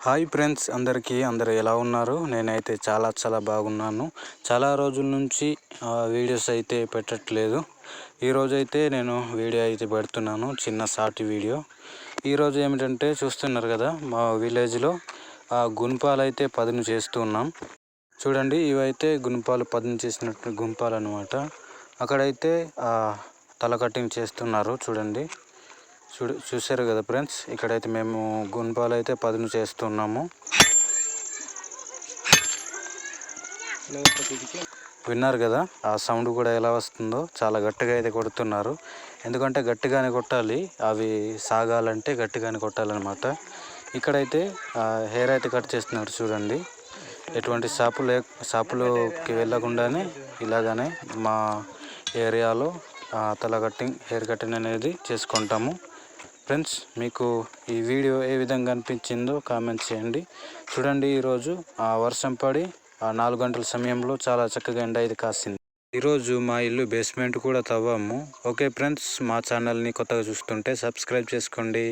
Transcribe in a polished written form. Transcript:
Hi friends, అందరూ ఎలా ఉన్నారు? నేనైతే చాలా బాగున్నాను. చాలా రోజుల నుంచి వీడియోస్ అయితే పెట్టట్లేదు. ఈరోజైతే నేను వీడియో అయితే పెడుతున్నాను, చిన్న షార్ట్ వీడియో. ఈరోజు ఏమిటంటే చూస్తున్నారు కదా, మా విలేజ్లో గుణపాలు అయితే పదును చేస్తున్నాం. చూడండి, ఇవైతే గుణపాలు పదును చేసినట్టు గుణపాలు అనమాట. అక్కడైతే తల కటింగ్ చేస్తున్నారు. చూశారు కదా ఫ్రెండ్స్, ఇక్కడైతే మేము గుణపాలు అయితే పదును చేస్తున్నాము. విన్నారు కదా ఆ సౌండ్ కూడా ఎలా వస్తుందో. చాలా గట్టిగా అయితే కొడుతున్నారు, ఎందుకంటే గట్టిగానే కొట్టాలి, అవి సాగాలంటే గట్టిగానే కొట్టాలన్నమాట. ఇక్కడైతే హెయిర్ అయితే కట్ చేస్తున్నారు. చూడండి, ఎటువంటి షాపులోకి వెళ్ళకుండానే ఇలాగనే మా ఏరియాలో హెయిర్ కటింగ్ అనేది చేసుకుంటాము. ఫ్రెండ్స్, మీకు ఈ వీడియో ఏ విధంగా అనిపించిందో కామెంట్ చేయండి. చూడండి, ఈరోజు వర్షం పడి 4 గంటల సమయంలో చాలా చక్కగా ఎండ అయితే కాసింది. ఈరోజు మా ఇల్లు బేస్మెంట్ కూడా తవ్వాము. ఓకే ఫ్రెండ్స్, మా ఛానల్ని కొత్తగా చూస్తుంటే సబ్స్క్రైబ్ చేసుకోండి.